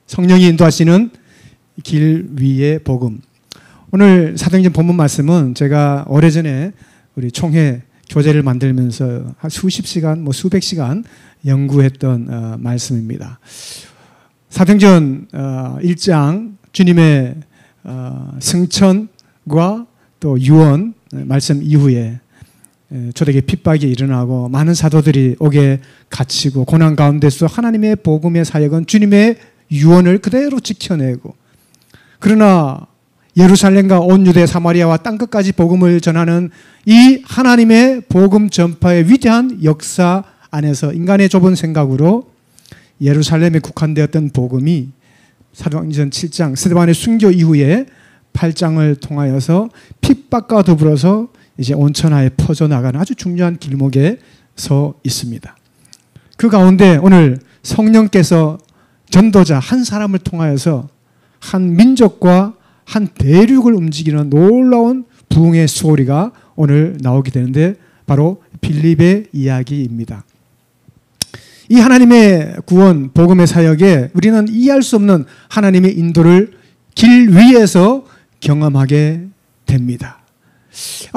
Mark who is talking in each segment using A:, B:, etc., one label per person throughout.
A: 성령이 인도하시는 길 위의 복음. 오늘 사도행전 본문 말씀은 제가 오래전에 우리 총회 교재를 만들면서 한 수십 시간, 수백 시간 연구했던 말씀입니다. 사도행전 1장 주님의 승천과 또 유언 말씀 이후에 저에게 핍박이 일어나고 많은 사도들이 옥에 갇히고 고난 가운데서 하나님의 복음의 사역은 주님의 유언을 그대로 지켜내고, 그러나 예루살렘과 온 유대 사마리아와 땅끝까지 복음을 전하는 이 하나님의 복음 전파의 위대한 역사 안에서 인간의 좁은 생각으로 예루살렘에 국한되었던 복음이 사도행전 7장 스데반의 순교 이후에 8장을 통하여서 핍박과 더불어서 이제 온천하에 퍼져나가는 아주 중요한 길목에 서 있습니다. 그 가운데 오늘 성령께서 전도자 한 사람을 통하여서 한 민족과 한 대륙을 움직이는 놀라운 부흥의 스토리가 오늘 나오게 되는데, 바로 빌립의 이야기입니다. 이 하나님의 구원, 복음의 사역에 우리는 이해할 수 없는 하나님의 인도를 길 위에서 경험하게 됩니다.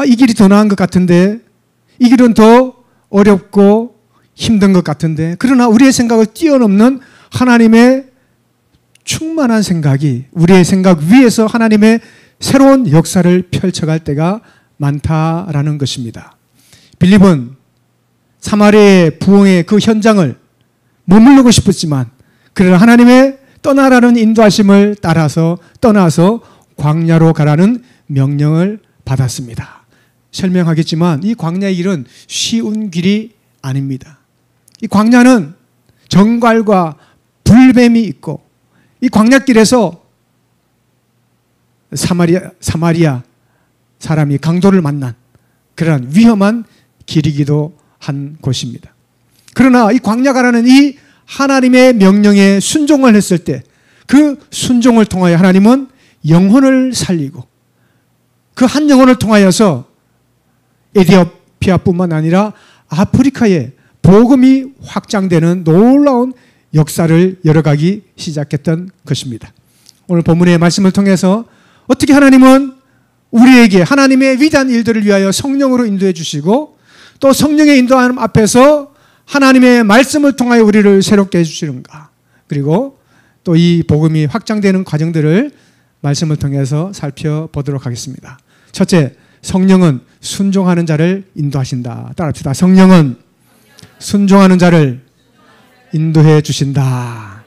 A: 이 길이 더 나은 것 같은데, 이 길은 더 어렵고 힘든 것 같은데, 그러나 우리의 생각을 뛰어넘는 하나님의 충만한 생각이 우리의 생각 위에서 하나님의 새로운 역사를 펼쳐갈 때가 많다라는 것입니다. 빌립은 사마리아의 부흥의 그 현장을 머무르고 싶었지만, 그러나 하나님의 떠나라는 인도하심을 따라서 떠나서 광야로 가라는 명령을 받았습니다. 설명하겠지만 이 광야의 길은 쉬운 길이 아닙니다. 이 광야는 정갈과 불뱀이 있고, 이 광야길에서 사마리아 사람이 강도를 만난 그러한 위험한 길이기도 한 곳입니다. 그러나 이 광야 가라는 이 하나님의 명령에 순종을 했을 때, 그 순종을 통하여 하나님은 영혼을 살리고, 그 한 영혼을 통하여서 에티오피아뿐만 아니라 아프리카에 복음이 확장되는 놀라운 역사를 열어가기 시작했던 것입니다. 오늘 본문의 말씀을 통해서 어떻게 하나님은 우리에게 하나님의 위대한 일들을 위하여 성령으로 인도해 주시고, 또 성령의 인도함 앞에서 하나님의 말씀을 통하여 우리를 새롭게 해주시는가, 그리고 또 이 복음이 확장되는 과정들을 말씀을 통해서 살펴보도록 하겠습니다. 첫째, 성령은 순종하는 자를 인도하신다. 따라합시다. 성령은 순종하는 자를 인도해 주신다.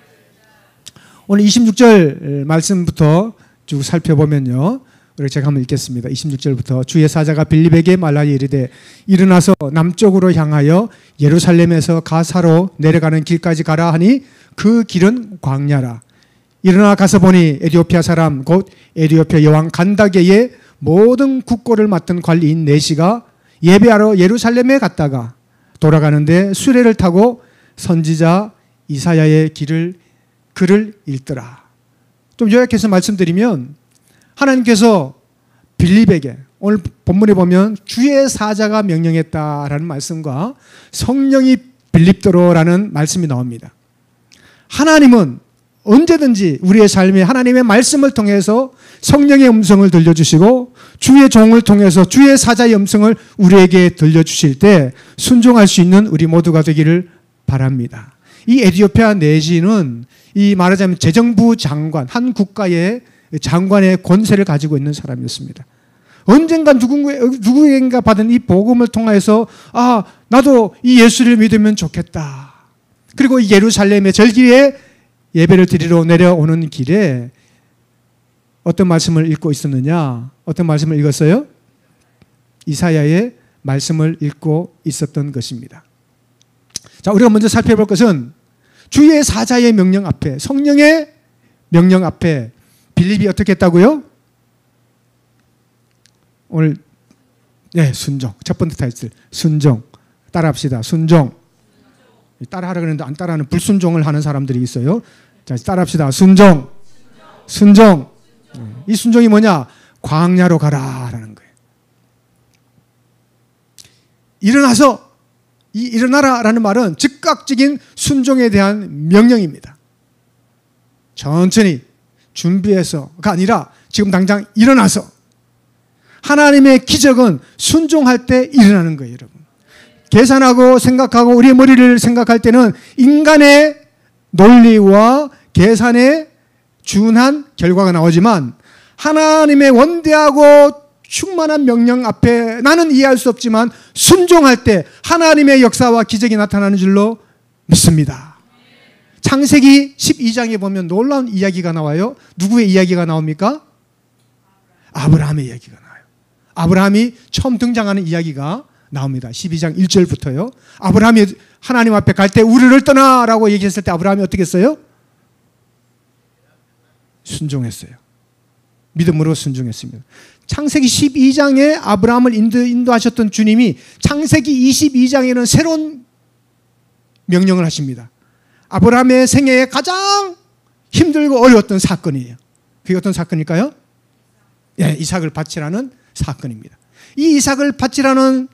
A: 오늘 26절 말씀부터 쭉 살펴보면요, 우리 제가 한번 읽겠습니다. 26절부터 주의 사자가 빌립에게 말하여 이르되 일어나서 남쪽으로 향하여 예루살렘에서 가사로 내려가는 길까지 가라 하니 그 길은 광야라. 일어나 가서 보니 에티오피아 사람 곧 에티오피아 여왕 간다게의 모든 국고를 맡은 관리인 네시가 예배하러 예루살렘에 갔다가 돌아가는데 수레를 타고 선지자 이사야의 글을 읽더라. 좀 요약해서 말씀드리면, 하나님께서 빌립에게, 오늘 본문에 보면 주의 사자가 명령했다라는 말씀과 성령이 빌립도로라는 말씀이 나옵니다. 하나님은 언제든지 우리의 삶에 하나님의 말씀을 통해서 성령의 음성을 들려주시고, 주의 종을 통해서 주의 사자의 음성을 우리에게 들려주실 때 순종할 수 있는 우리 모두가 되기를 바랍니다. 이 에티오피아 네시는 이 말하자면 재정부 장관, 한 국가의 장관의 권세를 가지고 있는 사람이었습니다. 언젠가 누구에겐가 받은 이 복음을 통해서 나도 이 예수를 믿으면 좋겠다. 그리고 이 예루살렘의 절기에 예배를 드리러 내려오는 길에 어떤 말씀을 읽고 있었느냐? 어떤 말씀을 읽었어요? 이사야의 말씀을 읽고 있었던 것입니다. 자, 우리가 먼저 살펴볼 것은 주의 사자의 명령 앞에, 성령의 명령 앞에 빌립이 어떻게 했다고요? 오늘 순종. 첫 번째 타이틀 순종. 따라합시다. 순종. 따라하라 그랬는데 안 따라하는 불순종을 하는 사람들이 있어요. 자, 따라합시다. 순종. 순종. 이 순종이 뭐냐? 광야로 가라라는 거예요. 일어나라라는 말은 즉각적인 순종에 대한 명령입니다. 천천히 준비해서가 아니라 지금 당장 일어나서 하나님의 기적은 순종할 때 일어나는 거예요, 여러분. 계산하고 생각하고 우리의 머리를 생각할 때는 인간의 논리와 계산에 준한 결과가 나오지만 하나님의 원대하고 충만한 명령 앞에 나는 이해할 수 없지만 순종할 때 하나님의 역사와 기적이 나타나는 줄로 믿습니다. 창세기 12장에 보면 놀라운 이야기가 나와요. 누구의 이야기가 나옵니까? 아브라함의 이야기가 나와요. 아브라함이 처음 등장하는 이야기가 나옵니다. 12장 1절부터요. 아브라함이 하나님 앞에 갈 때 우리를 떠나라고 얘기했을 때 아브라함이 어떻게 했어요? 순종했어요. 믿음으로 순종했습니다. 창세기 12장에 아브라함을 인도하셨던 주님이 창세기 22장에는 새로운 명령을 하십니다. 아브라함의 생애에 가장 힘들고 어려웠던 사건이에요. 그게 어떤 사건일까요? 예, 이삭을 바치라는 사건입니다. 이 이삭을 바치라는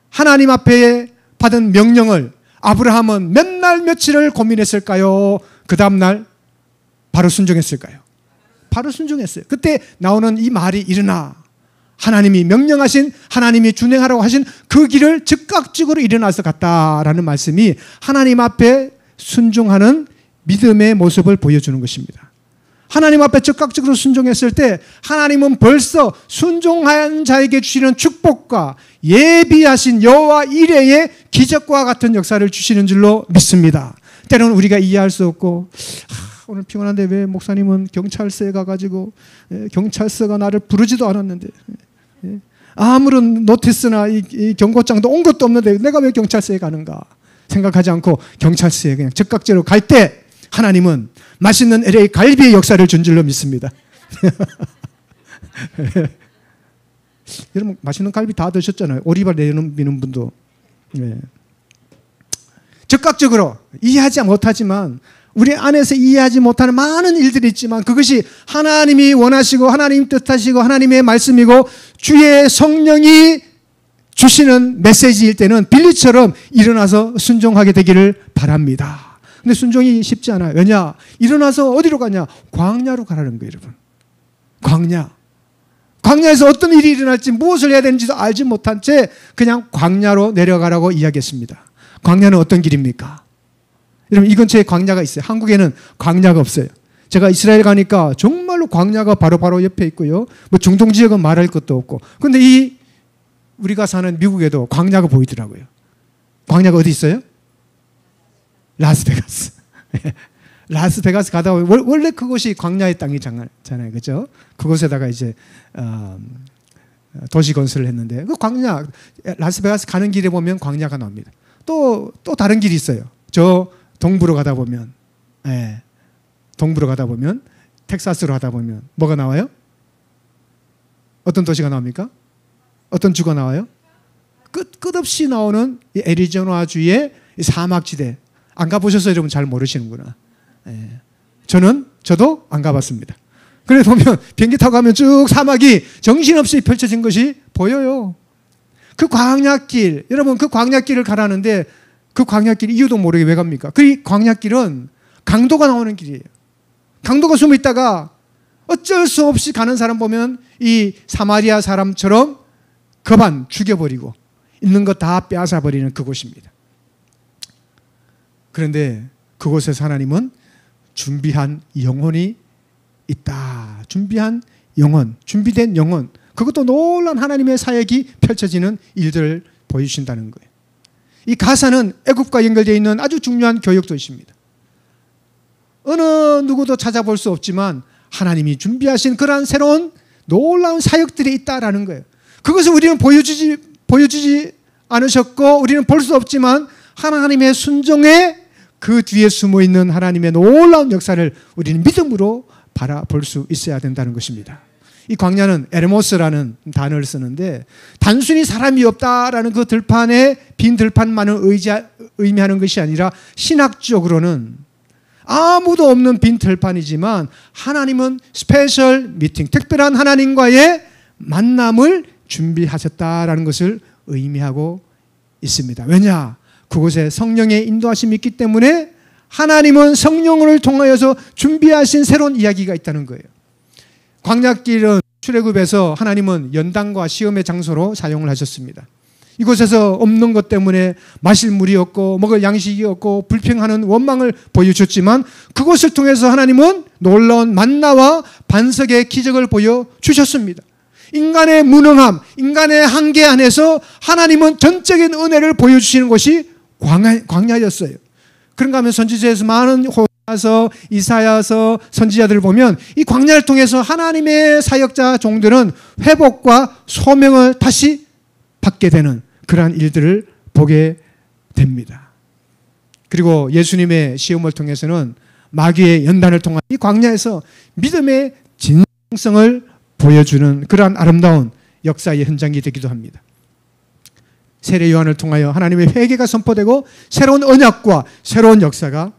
A: 하나님 앞에 받은 명령을 아브라함은 몇 날 며칠을 고민했을까요? 그 다음날 바로 순종했을까요? 바로 순종했어요. 그때 나오는 이 말이 일어나. 하나님이 명령하신, 하나님이 준행하라고 하신 그 길을 즉각적으로 일어나서 갔다라는 말씀이 하나님 앞에 순종하는 믿음의 모습을 보여주는 것입니다. 하나님 앞에 즉각적으로 순종했을 때 하나님은 벌써 순종한 자에게 주시는 축복과 예비하신 여호와 이레의 기적과 같은 역사를 주시는 줄로 믿습니다. 때로는 우리가 이해할 수 없고 오늘 피곤한데 왜 목사님은 경찰서에 가가지고 경찰서가 나를 부르지도 않았는데 아무런 노티스나 이 경고장도 온 것도 없는데 내가 왜 경찰서에 가는가 생각하지 않고 경찰서에 그냥 즉각적으로 갈 때 하나님은 맛있는 LA 갈비의 역사를 준 줄로 믿습니다. 여러분 맛있는 갈비 다 드셨잖아요. 오리발 내미는 분도. 네. 즉각적으로 이해하지 못하지만 우리 안에서 이해하지 못하는 많은 일들이 있지만 그것이 하나님이 원하시고 하나님 뜻하시고 하나님의 말씀이고 주의 성령이 주시는 메시지일 때는 빌리처럼 일어나서 순종하게 되기를 바랍니다. 근데 순종이 쉽지 않아요. 왜냐? 일어나서 어디로 가냐? 광야로 가라는 거예요, 여러분. 광야. 광야에서 어떤 일이 일어날지 무엇을 해야 되는지도 알지 못한 채 그냥 광야로 내려가라고 이야기했습니다. 광야는 어떤 길입니까? 여러분 이 근처에 광야가 있어요. 한국에는 광야가 없어요. 제가 이스라엘 가니까 정말로 광야가 바로 옆에 있고요. 뭐 중동 지역은 말할 것도 없고. 근데 이 우리가 사는 미국에도 광야가 보이더라고요. 광야가 어디 있어요? 라스베가스. 라스베가스 가다 보면 원래 그곳이 광야의 땅이잖아요. 그죠? 그곳에다가 이제 도시 건설을 했는데 그 광야 라스베가스 가는 길에 보면 광야가 나옵니다. 또 다른 길이 있어요. 저 동부로 가다 보면 동부로 가다 보면 텍사스로 가다 보면 뭐가 나와요? 어떤 도시가 나옵니까? 어떤 주가 나와요? 끝없이 나오는 이 애리조나주의 사막지대. 안 가보셔서 여러분 잘 모르시는구나. 저도 안 가봤습니다. 그래 보면 비행기 타고 가면 쭉 사막이 정신없이 펼쳐진 것이 보여요. 그 광야길, 여러분 그 광야길을 가라는데 그 광야길 이유도 모르게 왜 갑니까? 그 광야길은 강도가 나오는 길이에요. 강도가 숨어 있다가 어쩔 수 없이 가는 사람 보면 이 사마리아 사람처럼 거반 죽여버리고 있는 거 다 빼앗아버리는 그곳입니다. 그런데 그곳에서 하나님은 준비한 영혼이 있다. 준비한 영혼, 준비된 영혼. 그것도 놀라운 하나님의 사역이 펼쳐지는 일들을 보여주신다는 거예요. 이 가사는 애굽과 연결되어 있는 아주 중요한 교육도입니다. 어느 누구도 찾아볼 수 없지만 하나님이 준비하신 그러한 새로운 놀라운 사역들이 있다라는 거예요. 그것을 우리는 보여주지 않으셨고 우리는 볼 수 없지만 하나님의 순종에 그 뒤에 숨어있는 하나님의 놀라운 역사를 우리는 믿음으로 바라볼 수 있어야 된다는 것입니다. 이 광야는 에르모스라는 단어를 쓰는데 단순히 사람이 없다라는 그 들판에 빈 들판만을 의미하는 것이 아니라 신학적으로는 아무도 없는 빈 들판이지만 하나님은 스페셜 미팅, 특별한 하나님과의 만남을 준비하셨다라는 것을 의미하고 있습니다. 왜냐? 그곳에 성령의 인도하심이 있기 때문에 하나님은 성령을 통하여서 준비하신 새로운 이야기가 있다는 거예요. 광야길은 출애굽에서 하나님은 연단과 시험의 장소로 사용을 하셨습니다. 이곳에서 없는 것 때문에 마실 물이 없고 먹을 양식이 없고 불평하는 원망을 보여줬지만 그것을 통해서 하나님은 놀라운 만나와 반석의 기적을 보여주셨습니다. 인간의 무능함, 인간의 한계 안에서 하나님은 전적인 은혜를 보여주시는 것이 광야였어요. 그런가 하면 선지자에서 많은 호세아서, 이사야서 선지자들을 보면 이 광야를 통해서 하나님의 사역자 종들은 회복과 소명을 다시 받게 되는 그러한 일들을 보게 됩니다. 그리고 예수님의 시험을 통해서는 마귀의 연단을 통한 이 광야에서 믿음의 진정성을 보여주는 그러한 아름다운 역사의 현장이 되기도 합니다. 세례 요한을 통하여 하나님의 회개가 선포되고 새로운 언약과 새로운 역사가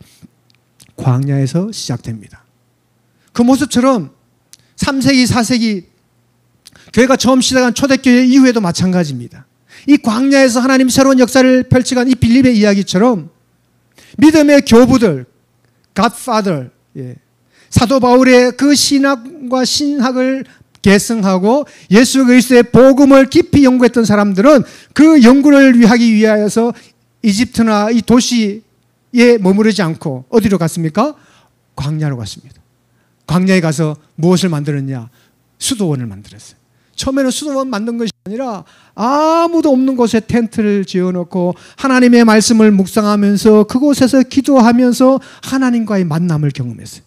A: 광야에서 시작됩니다. 그 모습처럼 3세기, 4세기 교회가 처음 시작한 초대교회 이후에도 마찬가지입니다. 이 광야에서 하나님 새로운 역사를 펼쳐간 이 빌립의 이야기처럼 믿음의 교부들, 갓파더, 사도 바울의 그 신학과 신학을 계승하고 예수 그리스도의 복음을 깊이 연구했던 사람들은 그 연구를 하기 위하여서 이집트나 이 도시에 머무르지 않고 어디로 갔습니까? 광야로 갔습니다. 광야에 가서 무엇을 만들었냐? 수도원을 만들었어요. 처음에는 수도원 만든 것이 아니라 아무도 없는 곳에 텐트를 지어놓고 하나님의 말씀을 묵상하면서 그곳에서 기도하면서 하나님과의 만남을 경험했어요.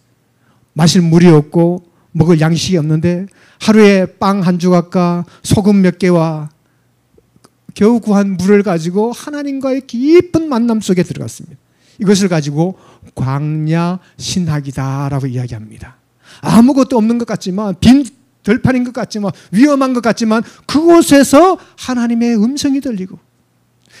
A: 마실 물이 없고 먹을 양식이 없는데 하루에 빵 한 조각과 소금 몇 개와 겨우 구한 물을 가지고 하나님과의 깊은 만남 속에 들어갔습니다. 이것을 가지고 광야 신학이다라고 이야기합니다. 아무것도 없는 것 같지만 빈 들판인 것 같지만 위험한 것 같지만 그곳에서 하나님의 음성이 들리고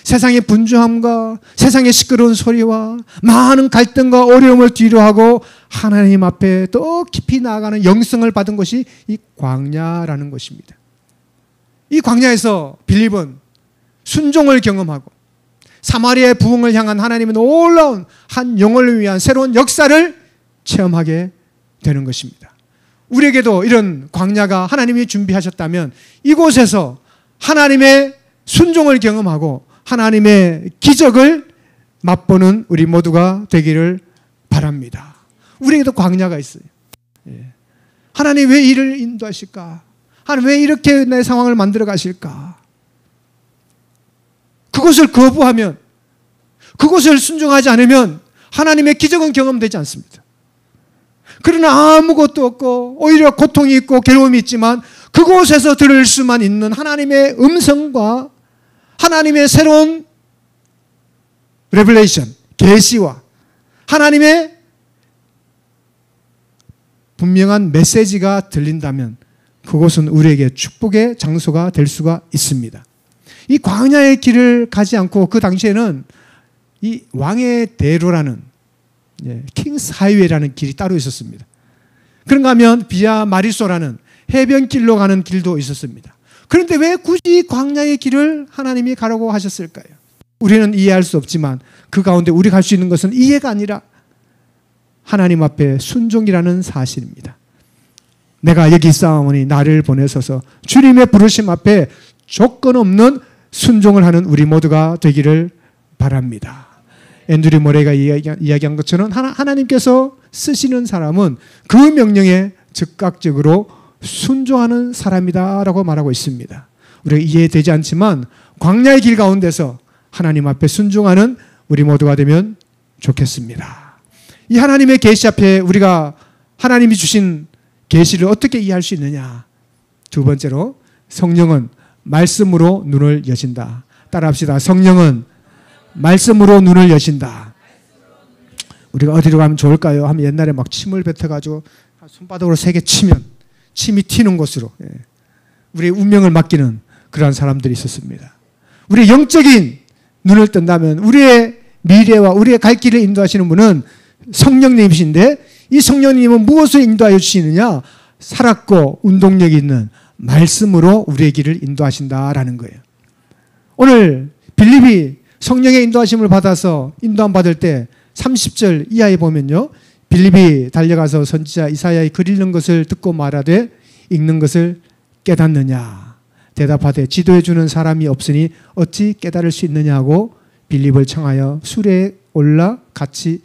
A: 세상의 분주함과 세상의 시끄러운 소리와 많은 갈등과 어려움을 뒤로하고 하나님 앞에 더 깊이 나아가는 영성을 받은 것이 이 광야라는 것입니다. 이 광야에서 빌립은 순종을 경험하고 사마리아의 부흥을 향한 하나님의 놀라운 한 영혼을 위한 새로운 역사를 체험하게 되는 것입니다. 우리에게도 이런 광야가 하나님이 준비하셨다면 이곳에서 하나님의 순종을 경험하고 하나님의 기적을 맛보는 우리 모두가 되기를 바랍니다. 우리에게도 광야가 있어요. 하나님 왜 이를 인도하실까? 하나님 왜 이렇게 내 상황을 만들어 가실까? 그것을 거부하면, 그것을 순종하지 않으면 하나님의 기적은 경험되지 않습니다. 그러나 아무것도 없고 오히려 고통이 있고 괴로움이 있지만 그곳에서 들을 수만 있는 하나님의 음성과 하나님의 새로운 레벨레이션, 계시와 하나님의 분명한 메시지가 들린다면 그곳은 우리에게 축복의 장소가 될 수가 있습니다. 이 광야의 길을 가지 않고 그 당시에는 이 왕의 대로라는 킹스 하이웨이라는 길이 따로 있었습니다. 그런가 하면 비아 마리소라는 해변길로 가는 길도 있었습니다. 그런데 왜 굳이 광야의 길을 하나님이 가라고 하셨을까요? 우리는 이해할 수 없지만 그 가운데 우리가 할 수 있는 것은 이해가 아니라 하나님 앞에 순종이라는 사실입니다. 내가 여기 있사오니 나를 보내소서 주님의 부르심 앞에 조건 없는 순종을 하는 우리 모두가 되기를 바랍니다. 앤드류 모레이가 이야기한 것처럼 하나님께서 쓰시는 사람은 그 명령에 즉각적으로 순종하는 사람이다라고 말하고 있습니다. 우리가 이해되지 않지만 광야의 길 가운데서 하나님 앞에 순종하는 우리 모두가 되면 좋겠습니다. 이 하나님의 계시 앞에 우리가 하나님이 주신 계시를 어떻게 이해할 수 있느냐? 두 번째로 성령은 말씀으로 눈을 여신다. 따라합시다. 성령은 말씀으로 눈을 여신다. 우리가 어디로 가면 좋을까요? 하면 옛날에 막 침을 뱉어가지고 손바닥으로 3개 치면 침이 튀는 곳으로 우리의 운명을 맡기는 그러한 사람들이 있었습니다. 우리의 영적인 눈을 뜬다면 우리의 미래와 우리의 갈 길을 인도하시는 분은 성령님이신데 이 성령님은 무엇을 인도하여 주시느냐? 살았고 운동력이 있는 말씀으로 우리의 길을 인도하신다라는 거예요. 오늘 빌립이 성령의 인도하심을 받아서 인도함 받을 때 30절 이하에 보면요. 빌립이 달려가서 선지자 이사야의 글 읽는 것을 듣고 말하되 읽는 것을 깨닫느냐. 대답하되 지도해 주는 사람이 없으니 어찌 깨달을 수 있느냐고 빌립을 청하여 수레에 올라 같이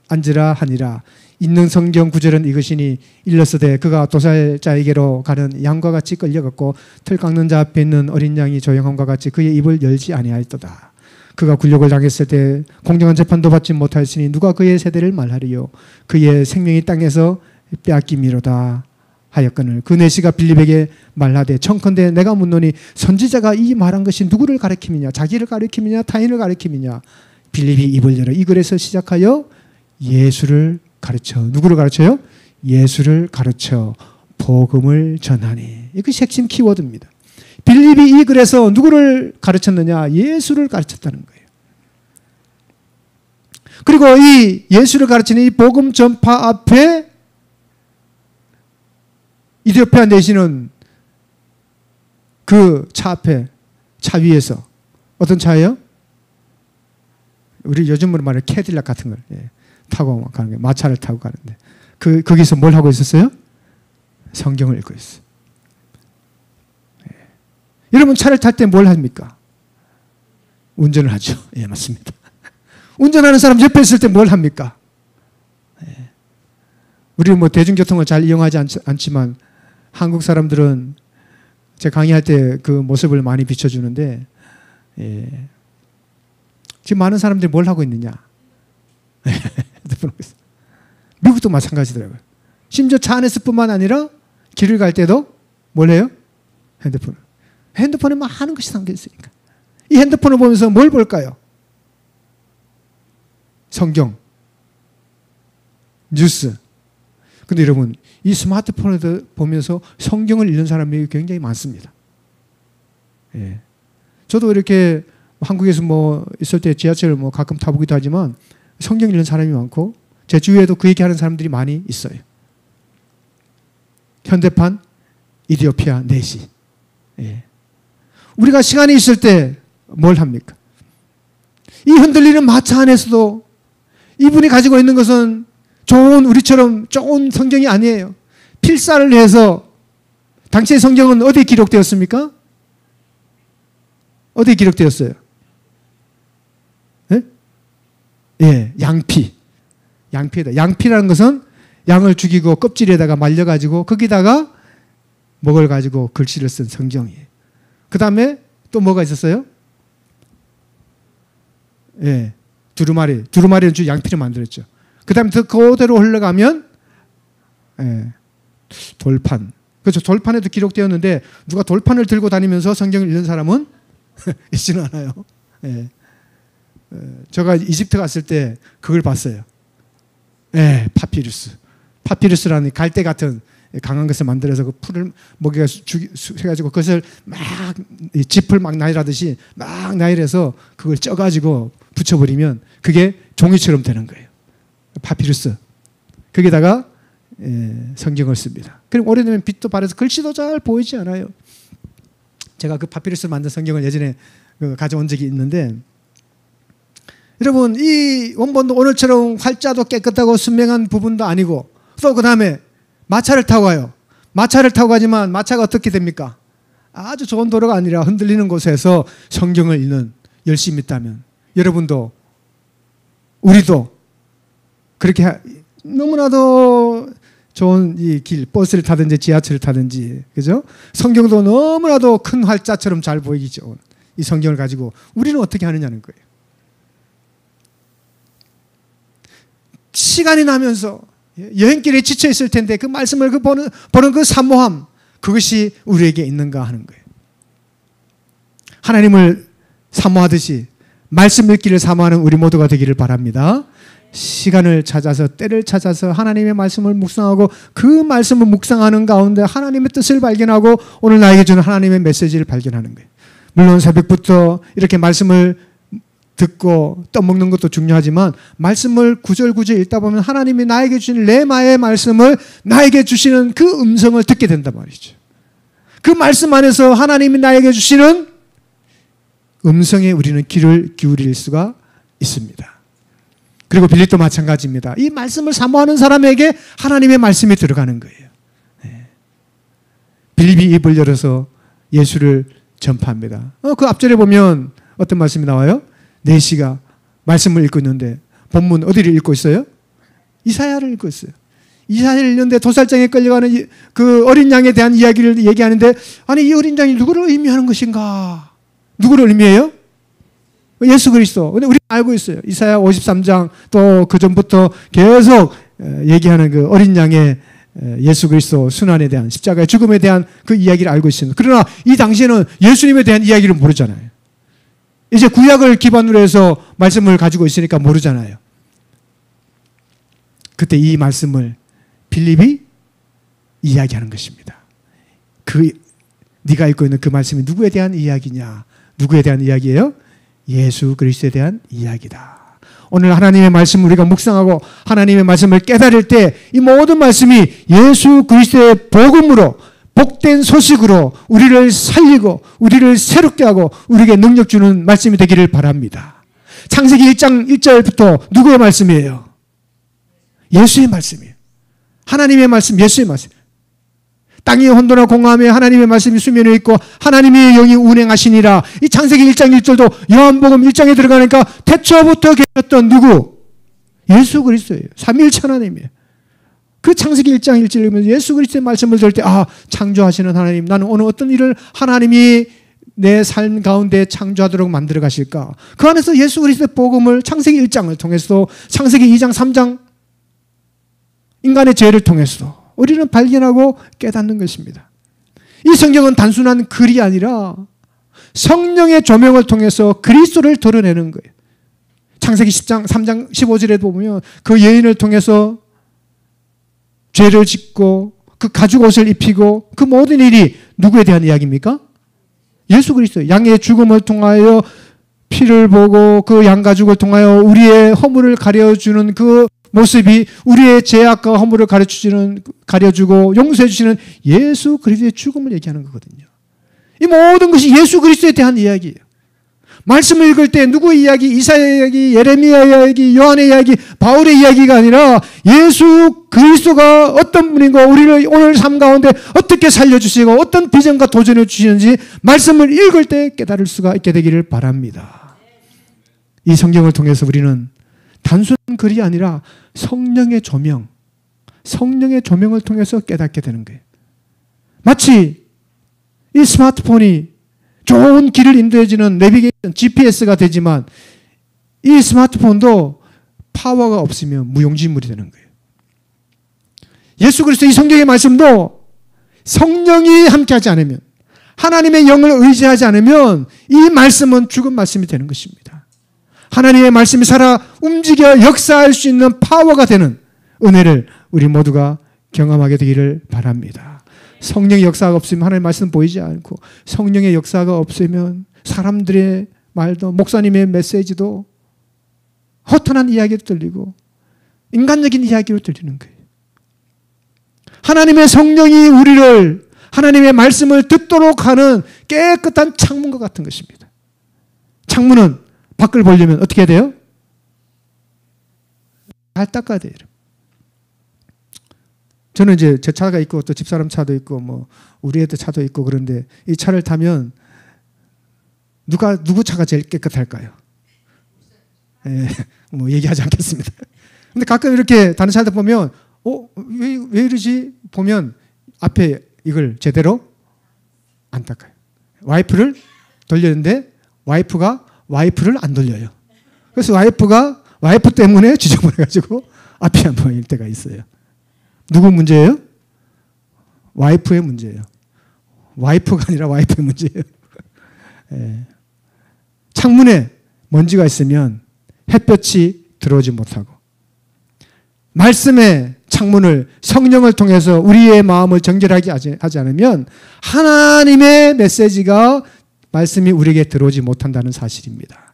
A: 앉으라 하니라. 있는 성경 구절은 이것이니 일렀으되 그가 도살자에게로 가는 양과 같이 끌려갔고 틀 깎는 자 앞에 있는 어린 양이 조용함과 같이 그의 입을 열지 아니하였도다. 그가 굴욕을 당했을 때 공정한 재판도 받지 못하였으니 누가 그의 세대를 말하리요. 그의 생명이 땅에서 빼앗김이로다 하였거늘 그 내시가 빌립에게 말하되 청컨대 내가 묻노니 선지자가 이 말한 것이 누구를 가리킴이냐 자기를 가리킴이냐 타인을 가리킴이냐. 빌립이 입을 열어 이 글에서 시작하여 예수를 가르쳐. 누구를 가르쳐요? 예수를 가르쳐 복음을 전하니. 이것이 핵심 키워드입니다. 빌립이 이 글에서 누구를 가르쳤느냐? 예수를 가르쳤다는 거예요. 그리고 이 예수를 가르치는 이 복음 전파 앞에 이디오피아 내시는 그 차 앞에 차 위에서 어떤 차예요? 우리 요즘으로 말해 캐딜락 같은 걸 타고 가는 게 마차를 타고 가는데 거기서 뭘 하고 있었어요? 성경을 읽고 있어요. 여러분 차를 탈 때 뭘 합니까? 운전을 하죠. 예, 맞습니다. 운전하는 사람 옆에 있을 때 뭘 합니까? 우리는 뭐 대중교통을 잘 이용하지 않지만 한국 사람들은 제 강의할 때 그 모습을 많이 비춰주는데 지금 많은 사람들이 뭘 하고 있느냐? 핸드폰 하고 있어요. 미국도 마찬가지더라고요. 심지어 차 안에서뿐만 아니라 길을 갈 때도 뭘 해요? 핸드폰을. 핸드폰에 많은 것이 담겨 있으니까. 이 핸드폰을 보면서 뭘 볼까요? 성경, 뉴스. 근데 여러분, 이 스마트폰을 보면서 성경을 읽는 사람이 굉장히 많습니다. 예. 저도 이렇게 한국에서 뭐 있을 때 지하철을 뭐 가끔 타보기도 하지만 성경 읽는 사람이 많고 제 주위에도 그 얘기하는 사람들이 많이 있어요. 현대판 이디오피아 내시. 예. 우리가 시간이 있을 때 뭘 합니까? 이 흔들리는 마차 안에서도 이분이 가지고 있는 것은 우리처럼 좋은 성경이 아니에요. 필사를 해서 당시의 성경은 어디에 기록되었습니까? 어디에 기록되었어요? 예? 예, 양피. 양피다. 양피라는 것은 양을 죽이고 껍질에다가 말려가지고 거기다가 목을 가지고 글씨를 쓴 성경이에요. 그 다음에 또 뭐가 있었어요? 예, 두루마리. 두루마리는 주 양피를 만들었죠. 그 다음에 더 그대로 흘러가면 돌판. 그렇죠. 돌판에도 기록되었는데 누가 돌판을 들고 다니면서 성경을 읽는 사람은 있지는 않아요. 예. 제가 이집트 갔을 때 그걸 봤어요. 예, 파피루스. 파피루스라는 갈대 같은 강한 것을 만들어서 그 풀을 먹이가 해가지고 그것을 막 짚을 막 나열하듯이 막 나열해서 그걸 쪄가지고 붙여버리면 그게 종이처럼 되는 거예요. 파피루스. 거기다가 성경을 씁니다. 그리고 오래되면 빛도 바래서 글씨도 잘 보이지 않아요. 제가 그 파피루스 만든 성경을 예전에 가져온 적이 있는데 여러분 이 원본도 오늘처럼 활자도 깨끗하고 선명한 부분도 아니고 또 그 다음에 마차를 타고 가요. 마차를 타고 가지만 마차가 어떻게 됩니까? 아주 좋은 도로가 아니라 흔들리는 곳에서 성경을 읽는 열심히 있다면 여러분도 우리도 그렇게 너무나도 좋은 이 길, 버스를 타든지 지하철을 타든지 그죠? 성경도 너무나도 큰 활자처럼 잘 보이기 좋은 이 성경을 가지고 우리는 어떻게 하느냐는 거예요. 시간이 나면서 여행길에 지쳐 있을 텐데 그 말씀을 보는 그 사모함 그것이 우리에게 있는가 하는 거예요. 하나님을 사모하듯이 말씀 읽기를 사모하는 우리 모두가 되기를 바랍니다. 시간을 찾아서 때를 찾아서 하나님의 말씀을 묵상하고 그 말씀을 묵상하는 가운데 하나님의 뜻을 발견하고 오늘 나에게 주는 하나님의 메시지를 발견하는 거예요. 물론 새벽부터 이렇게 말씀을 듣고 떠먹는 것도 중요하지만 말씀을 구절구절 읽다 보면 하나님이 나에게 주시는 레마의 말씀을 나에게 주시는 그 음성을 듣게 된단 말이죠. 그 말씀 안에서 하나님이 나에게 주시는 음성에 우리는 귀를 기울일 수가 있습니다. 그리고 빌립도 마찬가지입니다. 이 말씀을 사모하는 사람에게 하나님의 말씀이 들어가는 거예요. 빌립이 입을 열어서 예수를 전파합니다. 그 앞절에 보면 어떤 말씀이 나와요? 내시가 말씀을 읽고 있는데 본문 어디를 읽고 있어요? 이사야를 읽고 있어요. 이사야를 읽는데 도살장에 끌려가는 그 어린 양에 대한 이야기를 얘기하는데, 아니 이 어린 양이 누구를 의미하는 것인가? 누구를 의미해요? 예수 그리스도. 근데 우리는 알고 있어요. 이사야 53장 또 그 전부터 계속 얘기하는 그 어린 양의 예수 그리스도 순환에 대한, 십자가의 죽음에 대한 그 이야기를 알고 있습니다. 그러나 이 당시에는 예수님에 대한 이야기를 모르잖아요. 이제 구약을 기반으로 해서 말씀을 가지고 있으니까 모르잖아요. 그때 이 말씀을 빌립이 이야기하는 것입니다. 네가 읽고 있는 그 말씀이 누구에 대한 이야기냐? 누구에 대한 이야기예요? 예수 그리스도에 대한 이야기다. 오늘 하나님의 말씀을 우리가 묵상하고 하나님의 말씀을 깨달을 때 이 모든 말씀이 예수 그리스도의 복음으로, 복된 소식으로 우리를 살리고 우리를 새롭게 하고 우리에게 능력 주는 말씀이 되기를 바랍니다. 창세기 1장 1절부터 누구의 말씀이에요? 예수의 말씀이에요. 하나님의 말씀, 예수의 말씀. 땅이 혼돈하고 공허함에 하나님의 말씀이 수면에 있고 하나님의 영이 운행하시니라. 이 창세기 1장 1절도 요한복음 1장에 들어가니까 태초부터 계셨던 누구? 예수 그리스도예요. 삼위일체 하나님이에요. 그 창세기 1장 1절을 읽으면서 예수 그리스도의 말씀을 들을 때, 아, 창조하시는 하나님, 나는 오늘 어떤 일을 하나님이 내 삶 가운데 창조하도록 만들어 가실까? 그 안에서 예수 그리스도의 복음을 창세기 1장을 통해서, 창세기 2장 3장 인간의 죄를 통해서 우리는 발견하고 깨닫는 것입니다. 이 성경은 단순한 글이 아니라 성령의 조명을 통해서 그리스도를 드러내는 거예요. 창세기 10장 3장 15절에 보면 그 여인을 통해서 죄를 짓고 그 가죽 옷을 입히고 그 모든 일이 누구에 대한 이야기입니까? 예수 그리스도. 양의 죽음을 통하여 피를 보고 그 양가죽을 통하여 우리의 허물을 가려주는 그 모습이 우리의 죄악과 허물을 가려주고 용서해 주시는 예수 그리스도의 죽음을 얘기하는 거거든요. 이 모든 것이 예수 그리스도에 대한 이야기예요. 말씀을 읽을 때 누구의 이야기, 이사야의 이야기, 예레미야의 이야기, 요한의 이야기, 바울의 이야기가 아니라 예수 그리스도가 어떤 분인고 우리를 오늘 삶 가운데 어떻게 살려주시고 어떤 비전과 도전을 주시는지 말씀을 읽을 때 깨달을 수가 있게 되기를 바랍니다. 이 성경을 통해서 우리는 단순한 글이 아니라 성령의 조명, 성령의 조명을 통해서 깨닫게 되는 거예요. 마치 이 스마트폰이 좋은 길을 인도해주는 내비게이션, GPS가 되지만 이 스마트폰도 파워가 없으면 무용지물이 되는 거예요. 예수 그리스도 이 성경의 말씀도 성령이 함께하지 않으면, 하나님의 영을 의지하지 않으면 이 말씀은 죽은 말씀이 되는 것입니다. 하나님의 말씀이 살아 움직여 역사할 수 있는 파워가 되는 은혜를 우리 모두가 경험하게 되기를 바랍니다. 성령의 역사가 없으면 하나님의 말씀 보이지 않고, 성령의 역사가 없으면 사람들의 말도, 목사님의 메시지도 허탄한 이야기로 들리고 인간적인 이야기로 들리는 거예요. 하나님의 성령이 우리를 하나님의 말씀을 듣도록 하는 깨끗한 창문과 같은 것입니다. 창문은 밖을 보려면 어떻게 해야 돼요? 잘 닦아야 돼요. 저는 이제 제 차가 있고 또 집사람 차도 있고 뭐 우리 애들 차도 있고 그런데 이 차를 타면 누구 차가 제일 깨끗할까요? 예, 뭐 얘기하지 않겠습니다. 근데 가끔 이렇게 다른 차들 보면 왜 이러지? 보면 앞에 이걸 제대로 안 닦아요. 와이프를 돌렸는데 와이프가 와이프를 안 돌려요. 그래서 와이프 때문에 지저분해가지고 앞이 안 보일 때가 있어요. 누구 문제예요? 와이프의 문제예요. 와이프가 아니라 와이프의 문제예요. 예. 창문에 먼지가 있으면 햇볕이 들어오지 못하고, 말씀의 창문을 성령을 통해서 우리의 마음을 정결하게 하지 않으면 하나님의 메시지가, 말씀이 우리에게 들어오지 못한다는 사실입니다.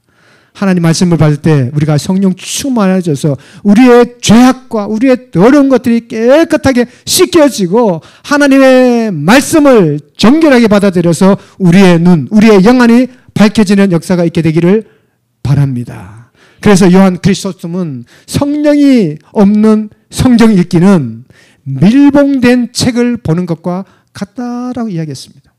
A: 하나님 말씀을 받을 때 우리가 성령 충만해져서 우리의 죄악과 우리의 더러운 것들이 깨끗하게 씻겨지고 하나님의 말씀을 정결하게 받아들여서 우리의 눈, 우리의 영안이 밝혀지는 역사가 있게 되기를 바랍니다. 그래서 요한 크리스토스톰은 성령이 없는 성경 읽기는 밀봉된 책을 보는 것과 같다라고 이야기했습니다.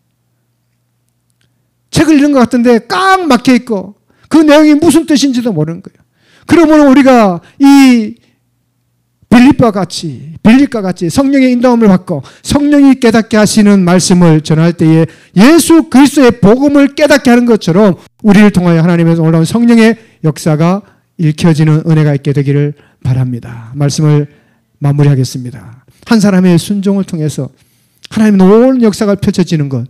A: 책을 읽는 것 같은데 꽉 막혀 있고 그 내용이 무슨 뜻인지도 모르는 거예요. 그러면 우리가 이 빌립과 같이 성령의 인도함을 받고 성령이 깨닫게 하시는 말씀을 전할 때에 예수 그리스도의 복음을 깨닫게 하는 것처럼 우리를 통하여 하나님에서 올라온 성령의 역사가 읽혀지는 은혜가 있게 되기를 바랍니다. 말씀을 마무리하겠습니다. 한 사람의 순종을 통해서 하나님의 놀라운 역사가 펼쳐지는 것,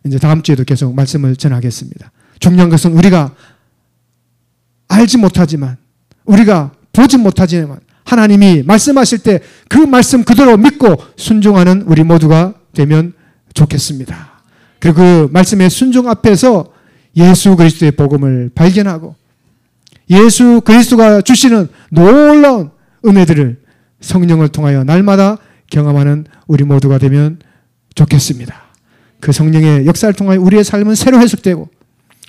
A: 이제 다음 주에도 계속 말씀을 전하겠습니다. 중요한 것은 우리가 알지 못하지만, 우리가 보지 못하지만 하나님이 말씀하실 때 그 말씀 그대로 믿고 순종하는 우리 모두가 되면 좋겠습니다. 그리고 그 말씀의 순종 앞에서 예수 그리스도의 복음을 발견하고 예수 그리스도가 주시는 놀라운 은혜들을 성령을 통하여 날마다 경험하는 우리 모두가 되면 좋겠습니다. 그 성령의 역사를 통하여 우리의 삶은 새로 해석되고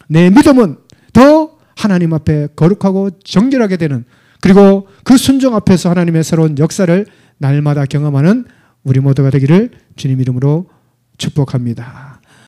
A: 내 믿음은 더 하나님 앞에 거룩하고 정결하게 되는, 그리고 그 순종 앞에서 하나님의 새로운 역사를 날마다 경험하는 우리 모두가 되기를 주님 이름으로 축복합니다.